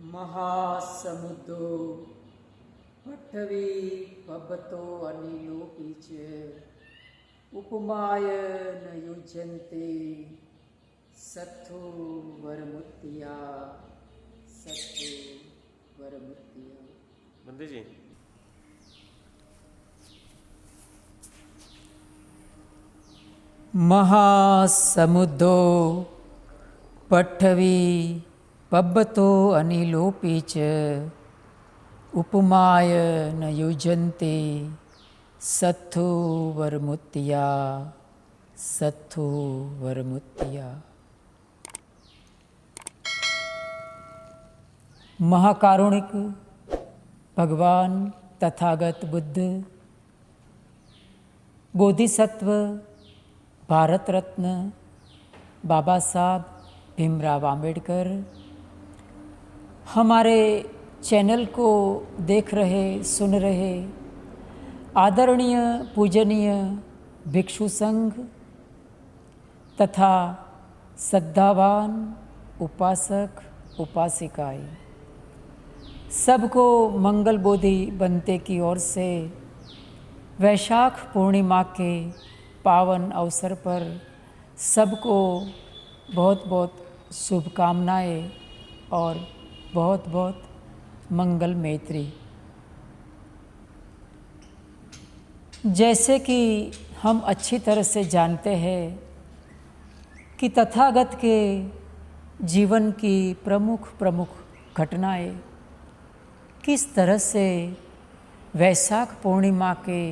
महासमुद्रो पठवी पबतो अनिलोपी च उपमाय न युज्यन्ते सत्थो वरमुत्तिया सत्थो वरमुत्तिया। बंदे जी महासमुद्रो पठवी पबतो अनिलोपी च उपमाय न युज्यन्ते सत्थो वरमुत्तिया सत्थो वरमुत्तिया। महाकारुणिक भगवान तथागत बुद्ध, बोधिसत्व, भारत रत्न बाबा साहब भीमराव आम्बेडकर, हमारे चैनल को देख रहे सुन रहे आदरणीय पूजनीय भिक्षु संघ तथा श्रद्धावान उपासक उपासिकाएं, सबको मंगल बोधि बनते की ओर से वैशाख पूर्णिमा के पावन अवसर पर सबको बहुत बहुत शुभकामनाएं और बहुत बहुत मंगल मैत्री। जैसे कि हम अच्छी तरह से जानते हैं कि तथागत के जीवन की प्रमुख प्रमुख घटनाएं किस तरह से वैशाख पूर्णिमा के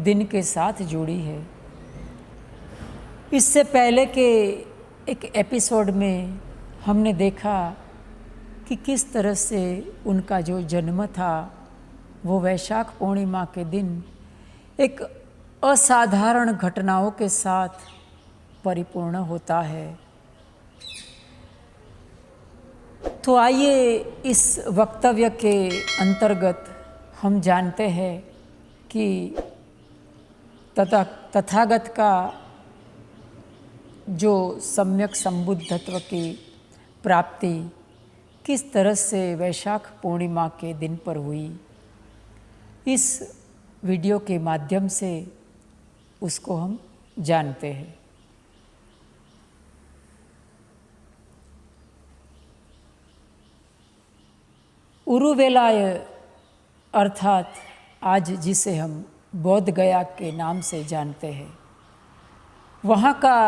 दिन के साथ जुड़ी है। इससे पहले के एक एपिसोड में हमने देखा कि किस तरह से उनका जो जन्म था वो वैशाख पूर्णिमा के दिन एक असाधारण घटनाओं के साथ परिपूर्ण होता है। तो आइए इस वक्तव्य के अंतर्गत हम जानते हैं कि तथागत का जो सम्यक संबुद्धत्व की प्राप्ति किस तरह से वैशाख पूर्णिमा के दिन पर हुई। इस वीडियो के माध्यम से उसको हम जानते हैं। उरुवेलाय अर्थात आज जिसे हम बोध गया के नाम से जानते हैं, वहाँ का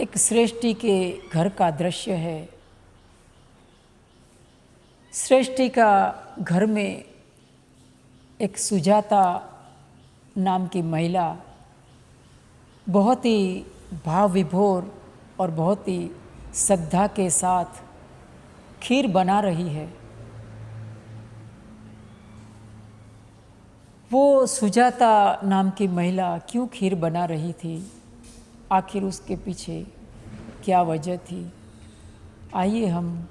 एक श्रेष्ठी के घर का दृश्य है। श्रेष्ठी का घर में एक सुजाता नाम की महिला बहुत ही भाव विभोर और बहुत ही श्रद्धा के साथ खीर बना रही है। वो सुजाता नाम की महिला क्यों खीर बना रही थी, आखिर उसके पीछे क्या वजह थी, आइए हम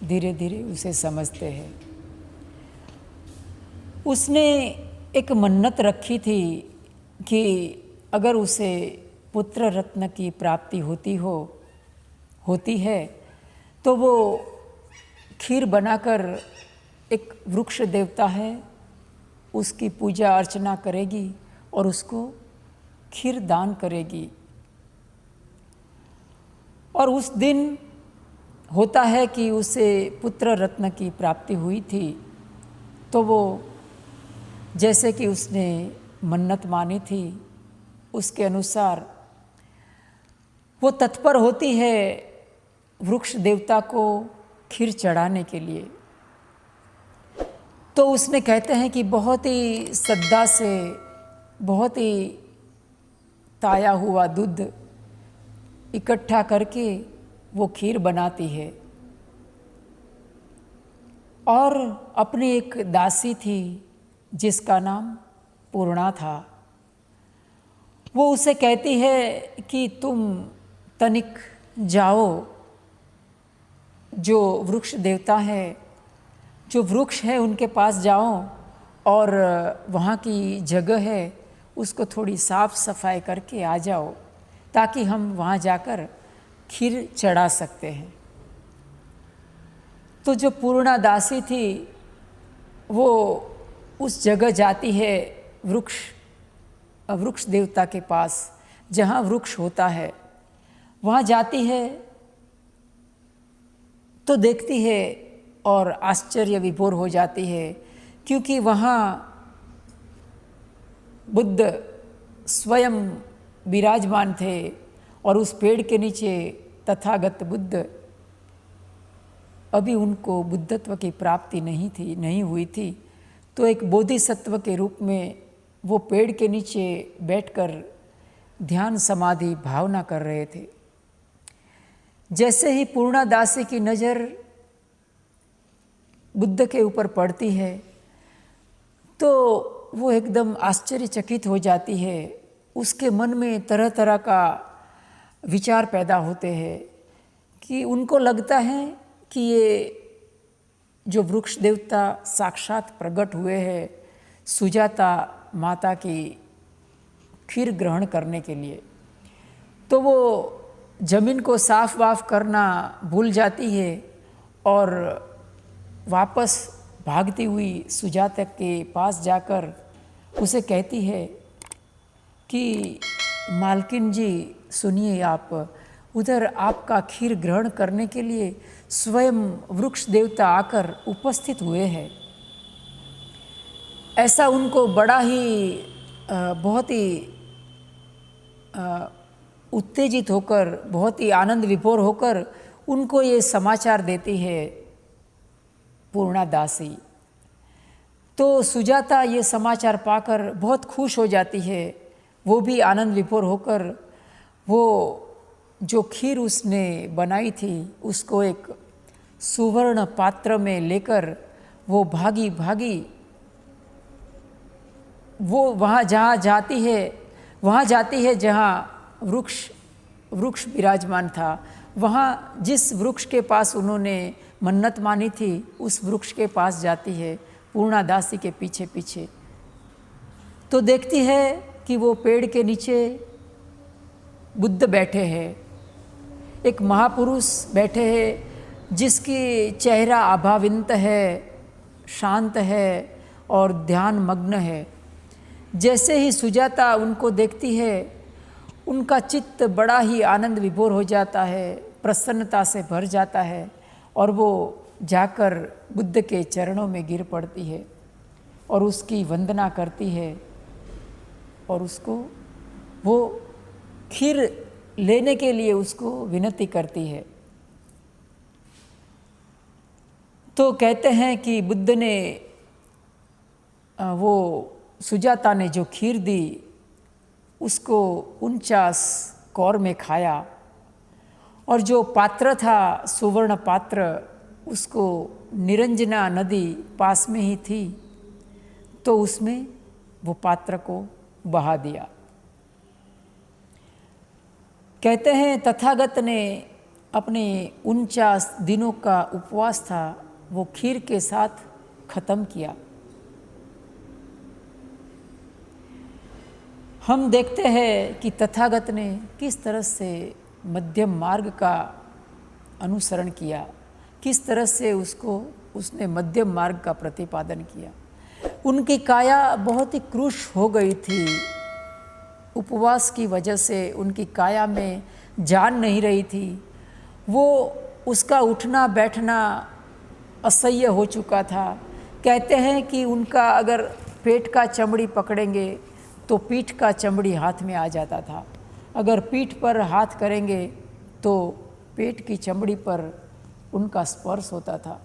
धीरे धीरे उसे समझते हैं। उसने एक मन्नत रखी थी कि अगर उसे पुत्र रत्न की प्राप्ति होती है तो वो खीर बनाकर एक वृक्ष देवता है उसकी पूजा अर्चना करेगी और उसको खीर दान करेगी। और उस दिन होता है कि उसे पुत्र रत्न की प्राप्ति हुई थी, तो वो जैसे कि उसने मन्नत मानी थी उसके अनुसार वो तत्पर होती है वृक्ष देवता को खीर चढ़ाने के लिए। तो उसने कहते हैं कि बहुत ही श्रद्धा से बहुत ही ताया हुआ दूध इकट्ठा करके वो खीर बनाती है और अपनी एक दासी थी जिसका नाम पूर्णा था। वो उसे कहती है कि तुम तनिक जाओ, जो वृक्ष देवता है, जो वृक्ष है उनके पास जाओ और वहाँ की जगह है उसको थोड़ी साफ सफाई करके आ जाओ ताकि हम वहाँ जाकर खीर चढ़ा सकते हैं। तो जो पूर्णा दासी थी वो उस जगह जाती है वृक्ष देवता के पास, जहाँ वृक्ष होता है वहाँ जाती है तो देखती है और आश्चर्य विभोर हो जाती है, क्योंकि वहाँ बुद्ध स्वयं विराजमान थे और उस पेड़ के नीचे तथागत बुद्ध, अभी उनको बुद्धत्व की प्राप्ति नहीं हुई थी, तो एक बोधिसत्व के रूप में वो पेड़ के नीचे बैठकर ध्यान समाधि भावना कर रहे थे। जैसे ही पूर्णा दासी की नज़र बुद्ध के ऊपर पड़ती है तो वो एकदम आश्चर्यचकित हो जाती है। उसके मन में तरह तरह का विचार पैदा होते हैं कि उनको लगता है कि ये जो वृक्ष देवता साक्षात प्रकट हुए हैं सुजाता माता की खीर ग्रहण करने के लिए, तो वो जमीन को साफ वाफ करना भूल जाती है और वापस भागती हुई सुजाता के पास जाकर उसे कहती है कि मालकिन जी सुनिए, आप उधर आपका खीर ग्रहण करने के लिए स्वयं वृक्ष देवता आकर उपस्थित हुए हैं। ऐसा उनको बड़ा ही बहुत ही उत्तेजित होकर, बहुत ही आनंद विभोर होकर उनको ये समाचार देती है पूर्णा दासी। तो सुजाता ये समाचार पाकर बहुत खुश हो जाती है। वो भी आनंद विभोर होकर वो जो खीर उसने बनाई थी उसको एक सुवर्ण पात्र में लेकर वो भागी भागी वो वहाँ जाती है जहाँ वृक्ष विराजमान था। वहाँ जिस वृक्ष के पास उन्होंने मन्नत मानी थी उस वृक्ष के पास जाती है पूर्णा दासी के पीछे पीछे। तो देखती है कि वो पेड़ के नीचे बुद्ध बैठे हैं, एक महापुरुष बैठे हैं जिसकी चेहरा अभाविंत है, शांत है और ध्यान मग्न है। जैसे ही सुजाता उनको देखती है उनका चित्त बड़ा ही आनंद विभोर हो जाता है, प्रसन्नता से भर जाता है और वो जाकर बुद्ध के चरणों में गिर पड़ती है और उसकी वंदना करती है और उसको वो खीर लेने के लिए उसको विनती करती है। तो कहते हैं कि बुद्ध ने वो सुजाता ने जो खीर दी उसको 49 कौर में खाया और जो पात्र था सुवर्ण पात्र उसको निरंजना नदी पास में ही थी तो उसमें वो पात्र को बहा दिया। कहते हैं तथागत ने अपने 49 दिनों का उपवास था वो खीर के साथ खत्म किया। हम देखते हैं कि तथागत ने किस तरह से मध्यम मार्ग का अनुसरण किया, किस तरह से उसने मध्यम मार्ग का प्रतिपादन किया। उनकी काया बहुत ही क्रूश हो गई थी, उपवास की वजह से उनकी काया में जान नहीं रही थी। वो उसका उठना बैठना असह्य हो चुका था। कहते हैं कि उनका अगर पेट का चमड़ी पकड़ेंगे तो पीठ का चमड़ी हाथ में आ जाता था, अगर पीठ पर हाथ करेंगे तो पेट की चमड़ी पर उनका स्पर्श होता था।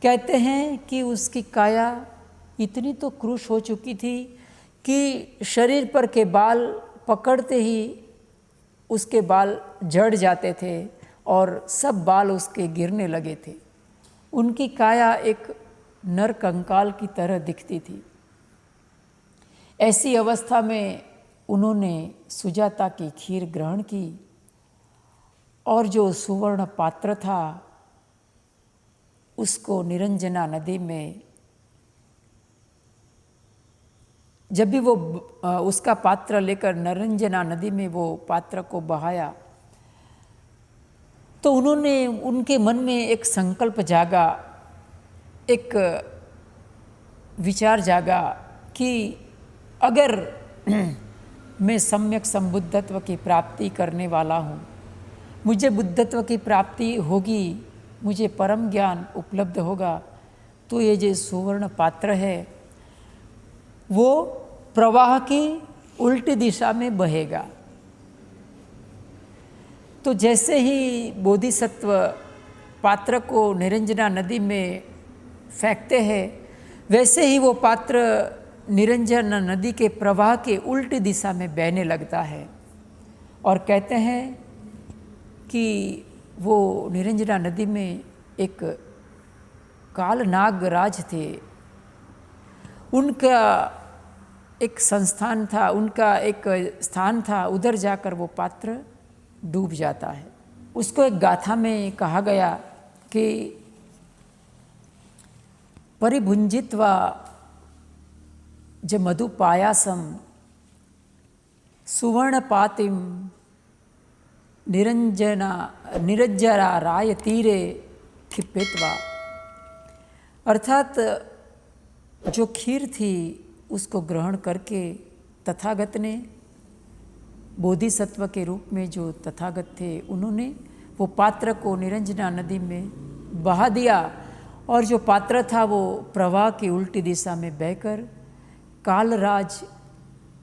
कहते हैं कि उसकी काया इतनी तो क्रूश हो चुकी थी कि शरीर पर के बाल पकड़ते ही उसके बाल झड़ जाते थे और सब बाल उसके गिरने लगे थे। उनकी काया एक नर कंकाल की तरह दिखती थी। ऐसी अवस्था में उन्होंने सुजाता की खीर ग्रहण की और जो सुवर्ण पात्र था उसको निरंजना नदी में, जब भी वो उसका पात्र लेकर निरंजना नदी में वो पात्र को बहाया तो उन्होंने उनके मन में एक संकल्प जागा, एक विचार जागा कि अगर मैं सम्यक संबुद्धत्व की प्राप्ति करने वाला हूँ, मुझे बुद्धत्व की प्राप्ति होगी, मुझे परम ज्ञान उपलब्ध होगा, तो ये जो सुवर्ण पात्र है वो प्रवाह की उल्टी दिशा में बहेगा। तो जैसे ही बोधिसत्व पात्र को निरंजना नदी में फेंकते हैं, वैसे ही वो पात्र निरंजना नदी के प्रवाह के उल्टी दिशा में बहने लगता है। और कहते हैं कि वो निरंजना नदी में एक काल नागराज थे, उनका एक संस्थान था, उनका एक स्थान था, उधर जाकर वो पात्र डूब जाता है। उसको एक गाथा में कहा गया कि परिभुंजित्वा ज मधुपायासम सुवर्णपातिम निरंजरा राय तीरे क्षिपित्वा। अर्थात जो खीर थी उसको ग्रहण करके तथागत ने, बोधिसत्व के रूप में जो तथागत थे, उन्होंने वो पात्र को निरंजना नदी में बहा दिया, और जो पात्र था वो प्रवाह की उल्टी दिशा में बहकर कालराज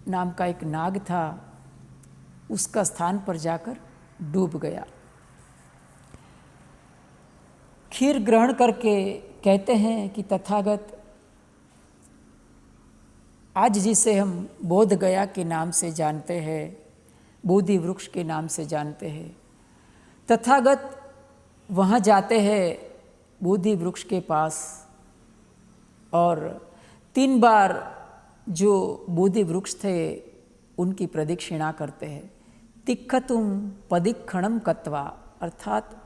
नाम का एक नाग था, उसका स्थान पर जाकर डूब गया। खीर ग्रहण करके कहते हैं कि तथागत आज जिसे हम बोध गया के नाम से जानते हैं, बोधि वृक्ष के नाम से जानते हैं, तथागत वहाँ जाते हैं बोधि वृक्ष के पास और 3 बार जो बोधि वृक्ष थे उनकी प्रदक्षिणा करते हैं। तिक्खतुम पदिक्षणम कत्वा, अर्थात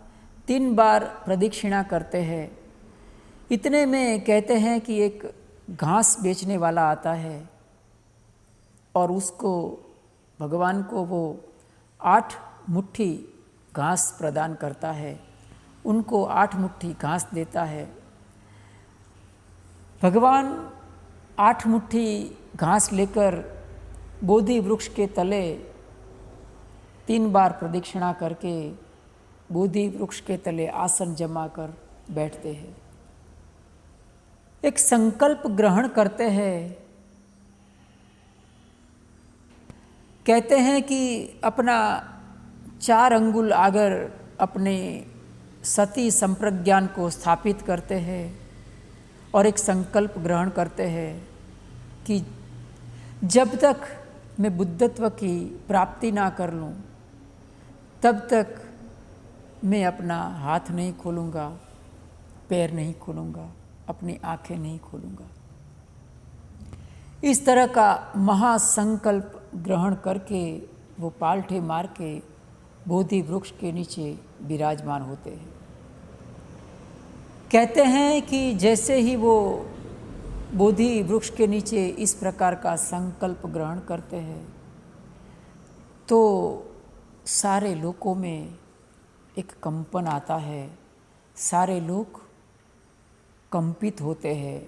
3 बार प्रदक्षिणा करते हैं। इतने में कहते हैं कि एक घास बेचने वाला आता है और उसको, भगवान को वो 8 मुट्ठी घास प्रदान करता है, उनको 8 मुट्ठी घास देता है। भगवान 8 मुट्ठी घास लेकर बोधि वृक्ष के तले 3 बार प्रदक्षिणा करके बोधि वृक्ष के तले आसन जमा कर बैठते हैं। एक संकल्प ग्रहण करते हैं। कहते हैं कि अपना 4 अंगुल आगर अपने सती संप्रज्ञान को स्थापित करते हैं और एक संकल्प ग्रहण करते हैं कि जब तक मैं बुद्धत्व की प्राप्ति ना कर लूँ तब तक मैं अपना हाथ नहीं खोलूँगा, पैर नहीं खोलूँगा, अपनी आंखें नहीं खोलूँगा। इस तरह का महासंकल्प ग्रहण करके वो पालठे मार के बोधि वृक्ष के नीचे विराजमान होते हैं। कहते हैं कि जैसे ही वो बोधि वृक्ष के नीचे इस प्रकार का संकल्प ग्रहण करते हैं तो सारे लोकों में एक कंपन आता है, सारे लोग कंपित होते हैं।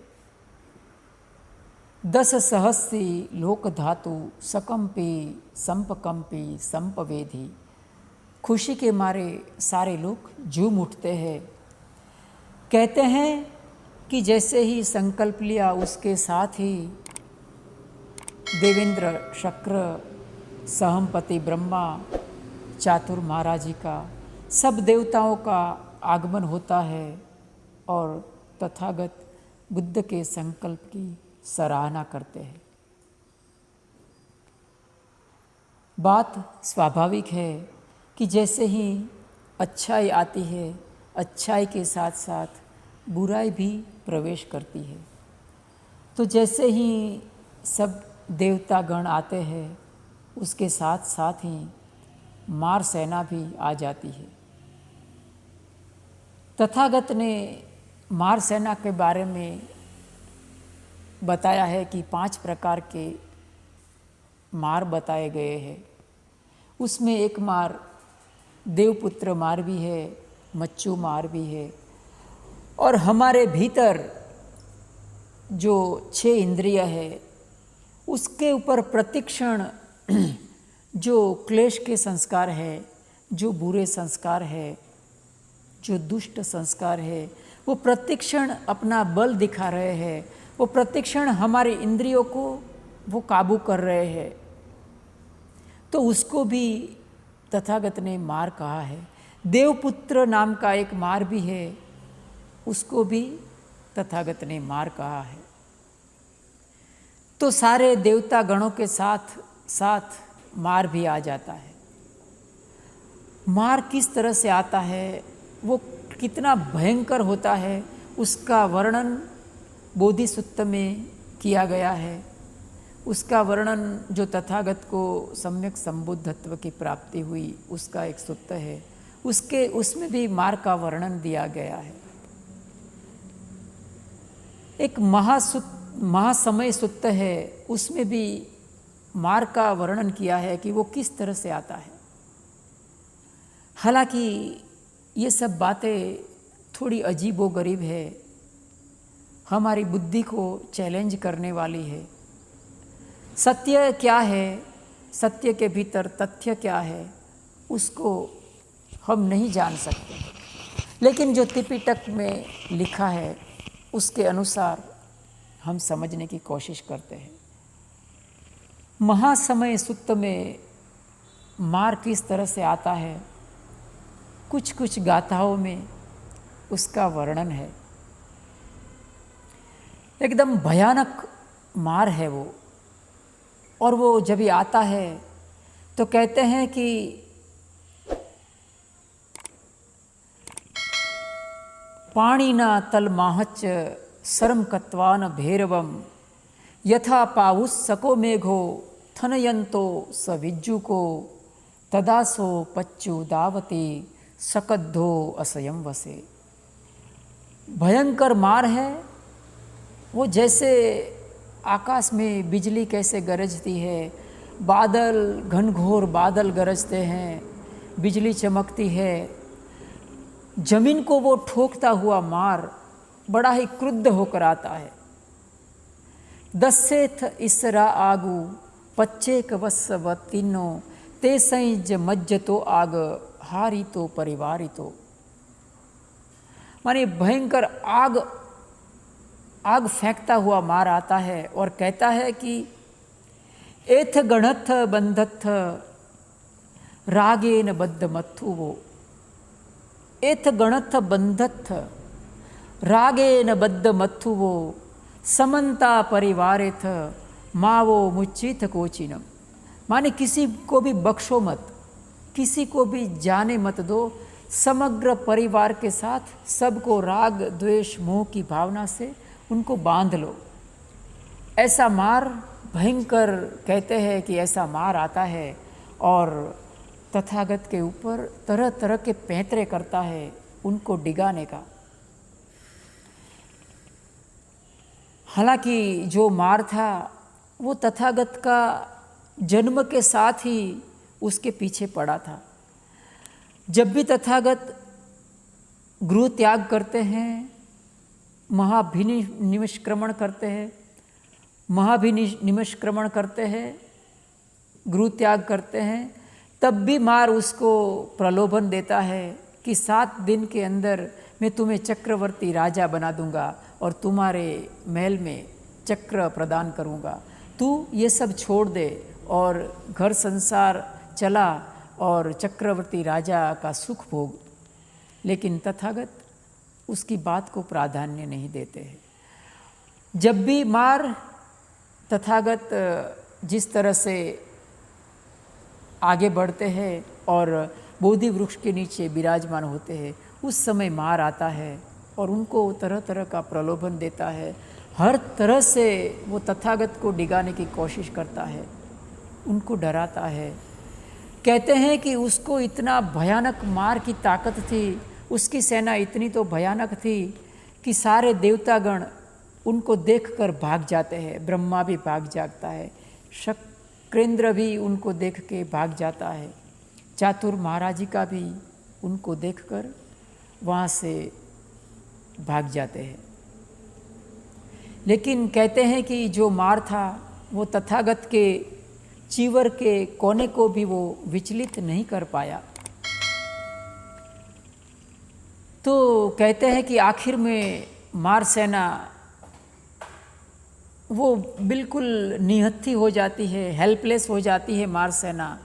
10 सहस्री लोक धातु सकंपी संपकंपी संपवेधी। खुशी के मारे सारे लोग झूम उठते हैं। कहते हैं कि जैसे ही संकल्प लिया उसके साथ ही देवेंद्र, शक्र, सहमपति ब्रह्मा, चातुर महाराज जी का, सब देवताओं का आगमन होता है और तथागत बुद्ध के संकल्प की सराहना करते हैं। बात स्वाभाविक है कि जैसे ही अच्छाई आती है, अच्छाई के साथ साथ बुराई भी प्रवेश करती है। तो जैसे ही सब देवतागण आते हैं उसके साथ साथ ही मार सेना भी आ जाती है। तथागत ने मार सेना के बारे में बताया है कि 5 प्रकार के मार बताए गए हैं। उसमें एक मार देवपुत्र मार भी है, मच्चू मार भी है। और हमारे भीतर जो 6 इंद्रिय है उसके ऊपर प्रतिक्षण जो क्लेश के संस्कार है, जो बुरे संस्कार है, जो दुष्ट संस्कार है, वो प्रतिक्षण अपना बल दिखा रहे हैं। वो प्रतिक्षण हमारे इंद्रियों को वो काबू कर रहे हैं। तो उसको भी तथागत ने मार कहा है। देवपुत्र नाम का एक मार भी है, उसको भी तथागत ने मार कहा है। तो सारे देवता गणों के साथ साथ मार भी आ जाता है। मार किस तरह से आता है, वो कितना भयंकर होता है, उसका वर्णन बोधिसुत्त में किया गया है। उसका वर्णन जो तथागत को सम्यक संबुद्धत्व की प्राप्ति हुई उसका एक सुत्त है, उसमें भी मार का वर्णन दिया गया है। एक महासमय सुत्त है, उसमें भी मार का वर्णन किया है कि वो किस तरह से आता है। हालांकि ये सब बातें थोड़ी अजीबोगरीब है, हमारी बुद्धि को चैलेंज करने वाली है। सत्य क्या है, सत्य के भीतर तथ्य क्या है, उसको हम नहीं जान सकते, लेकिन जो त्रिपिटक में लिखा है उसके अनुसार हम समझने की कोशिश करते हैं। महासमय सुत्त में मार किस तरह से आता है, कुछ कुछ गाथाओं में उसका वर्णन है। एकदम भयानक मार है वो। और वो जब भी आता है तो कहते हैं कि पाणिना तलमाहच सरमकत्वान भैरवम यथा पावुस्सको मेघो थनयंतो सविज्जुको तदासो पच्चु दावती सकद्धो असयं वसे। भयंकर मार है वो। जैसे आकाश में बिजली कैसे गरजती है, बादल घनघोर बादल गरजते हैं, बिजली चमकती है, जमीन को वो ठोकता हुआ मार बड़ा ही क्रुद्ध होकर आता है। दस्सेथ इसरा आगु पच्चेक वस्व तीनो ते संज मज्जतो आग हारी तो परिवारी तो। माने भयंकर आग फेंकता हुआ मार आता है और कहता है कि एथ गणथ बंधथ रागेन बद्ध मत्थु वो। एथ गणथ बंधथ रागेन बद्ध मत्थु वो समन्ता परिवारेथ मावो मुच्चित कोचिनम। माने किसी को भी बख्शो मत, किसी को भी जाने मत दो, समग्र परिवार के साथ सबको राग द्वेष मोह की भावना से उनको बांध लो। ऐसा मार भयंकर कहते हैं कि ऐसा मार आता है और तथागत के ऊपर तरह तरह के पैंतरे करता है उनको डिगाने का। हालांकि जो मार था वो तथागत का जन्म के साथ ही उसके पीछे पड़ा था। जब भी तथागत गृह त्याग करते हैं, महाभिनिष्क्रमण करते हैं, महाभिनिष्क्रमण करते हैं, गृह त्याग करते हैं, तब भी मार उसको प्रलोभन देता है कि 7 दिन के अंदर मैं तुम्हें चक्रवर्ती राजा बना दूंगा और तुम्हारे महल में चक्र प्रदान करूंगा। तू ये सब छोड़ दे और घर संसार चला और चक्रवर्ती राजा का सुख भोग। लेकिन तथागत उसकी बात को प्राधान्य नहीं देते हैं। जब भी मार तथागत जिस तरह से आगे बढ़ते हैं और बोधि वृक्ष के नीचे विराजमान होते हैं, उस समय मार आता है और उनको तरह तरह का प्रलोभन देता है। हर तरह से वो तथागत को डिगाने की कोशिश करता है, उनको डराता है। कहते हैं कि उसको इतना भयानक मार की ताकत थी, उसकी सेना इतनी तो भयानक थी कि सारे देवतागण उनको देखकर भाग जाते हैं। ब्रह्मा भी भाग जाता है, शक्रेंद्र भी उनको देख के भाग जाता है। चातुर महाराजिका भी उनको देखकर वहाँ से भाग जाते हैं। लेकिन कहते हैं कि जो मार था वो तथागत के चीवर के कोने को भी वो विचलित नहीं कर पाया। तो कहते हैं कि आखिर में मार सेना वो बिल्कुल निहत्थी हो जाती है, हेल्पलेस हो जाती है मार सेना।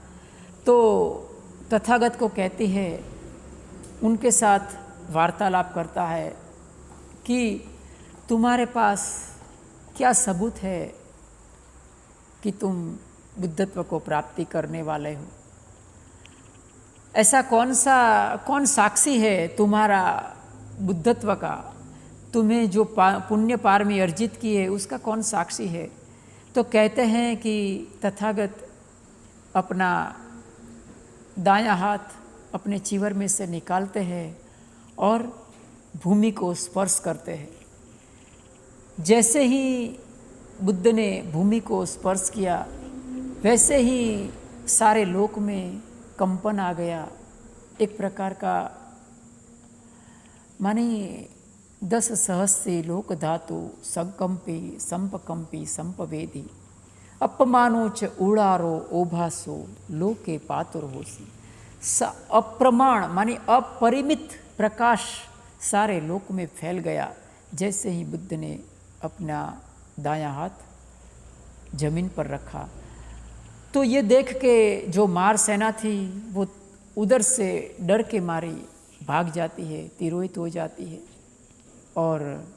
तो तथागत को कहती है, उनके साथ वार्तालाप करता है कि तुम्हारे पास क्या सबूत है कि तुम बुद्धत्व को प्राप्ति करने वाले हो? ऐसा कौन साक्षी है तुम्हारा बुद्धत्व का? तुम्हें जो पुण्य पारमी अर्जित की है उसका कौन साक्षी है? तो कहते हैं कि तथागत अपना दायां हाथ अपने चीवर में से निकालते हैं और भूमि को स्पर्श करते हैं। जैसे ही बुद्ध ने भूमि को स्पर्श किया वैसे ही सारे लोक में कंपन आ गया। एक प्रकार का मानी 10 सहस्री लोक धातु संकंपी संपकंपी संपवेदी अपमानोच उड़ारो ओभासो लोके पातुर होसी। अप्रमाण मानी अपरिमित प्रकाश सारे लोक में फैल गया जैसे ही बुद्ध ने अपना दायां हाथ जमीन पर रखा। तो ये देख के जो मार सेना थी वो उधर से डर के मारी भाग जाती है, तिरोहित हो जाती है। और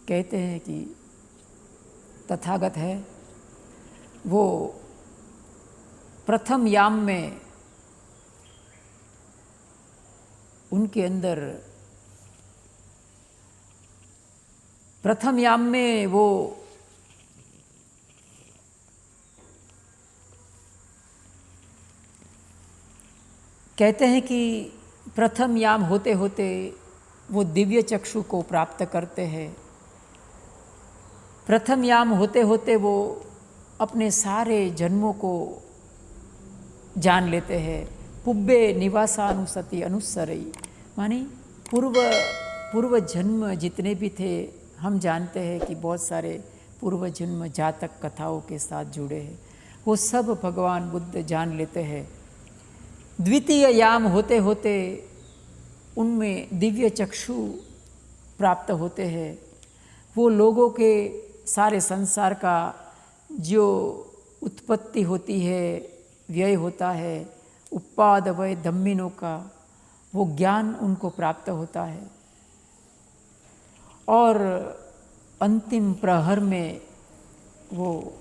कहते हैं कि तथागत है वो प्रथम याम में उनके अंदर प्रथम याम में वो कहते हैं कि प्रथम याम होते होते वो दिव्य चक्षु को प्राप्त करते हैं। प्रथम याम होते होते वो अपने सारे जन्मों को जान लेते हैं। पुब्बे निवासानुसति अनुसरई मानी पूर्व जन्म जितने भी थे हम जानते हैं कि बहुत सारे पूर्व जन्म जातक कथाओं के साथ जुड़े हैं, वो सब भगवान बुद्ध जान लेते हैं। द्वितीय याम होते होते उनमें दिव्य चक्षु प्राप्त होते हैं। वो लोगों के सारे संसार का जो उत्पत्ति होती है, व्यय होता है, उपाद वय धम्मिनों का वो ज्ञान उनको प्राप्त होता है। और अंतिम प्रहर में वो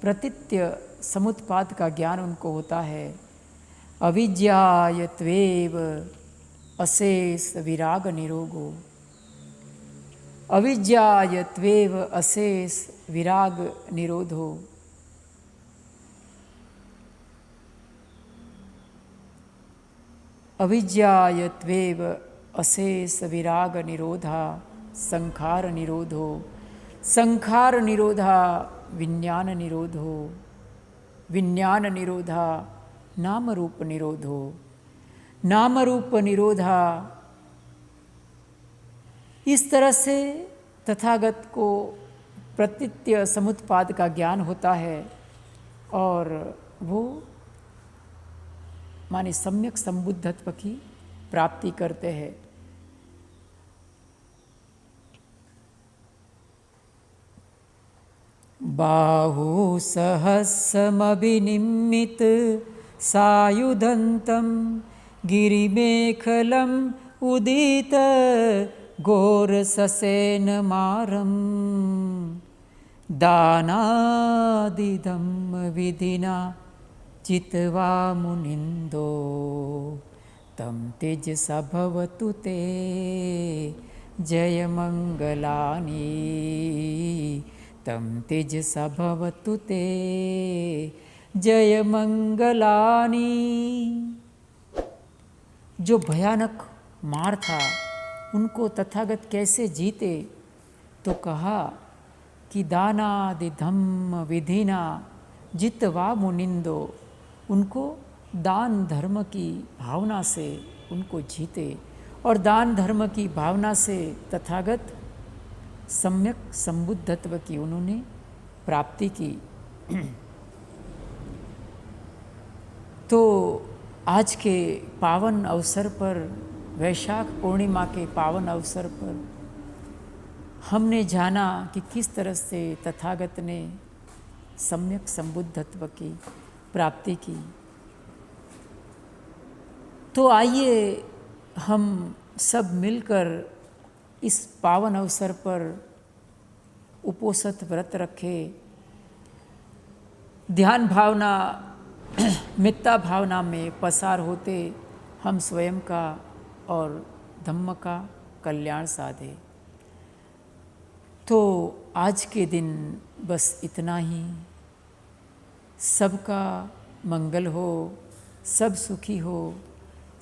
प्रतीत्य समुत्पाद का ज्ञान उनको होता है। अविद्यायत्वेव अशेष विराग निरोगो, अविद्यायत्वेव अशेष विराग निरोधो। अविद्यायत्वेव अशेष विराग निरोधा संखार निरोधो, संखार निरोधा विज्ञान निरोधो, विज्ञान निरोधा नाम रूप निरोधो, नाम रूप निरोधा। इस तरह से तथागत को प्रतीत्य समुत्पाद का ज्ञान होता है और वो माने सम्यक संबुद्धत्व की प्राप्ति करते हैं। बाहु सहस्रमभिनिम्मित सायुधन्तं गिरिमेखलम् उदित घोरससेन मारं दानादिदं विधिना चित्वा मुनिन्दो तं तेजसा भवतु ते जयमङ्गलानि, तं तेजसा भवतु ते जयमङ्गलानि। जो भयानक मार था उनको तथागत कैसे जीते? तो कहा कि दानादि धम्म विधिना जित्वा मुनिंदो, उनको दान धर्म की भावना से उनको जीते और दान धर्म की भावना से तथागत सम्यक संबुद्धत्व की उन्होंने प्राप्ति की। तो आज के पावन अवसर पर, वैशाख पूर्णिमा के पावन अवसर पर हमने जाना कि किस तरह से तथागत ने सम्यक संबुद्धत्व की प्राप्ति की। तो आइए हम सब मिलकर इस पावन अवसर पर उपोषित व्रत रखें, ध्यान भावना मित्ता भावना में पसार होते हम स्वयं का और धम्म का कल्याण साधे। तो आज के दिन बस इतना ही। सबका मंगल हो, सब सुखी हो,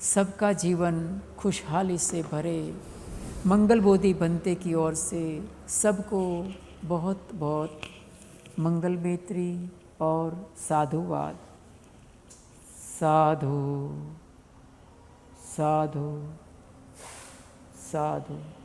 सबका जीवन खुशहाली से भरे। मंगल बोधि बनते की ओर से सबको बहुत बहुत मंगल बेत्री और साधुवाद। साधु साधु साधु।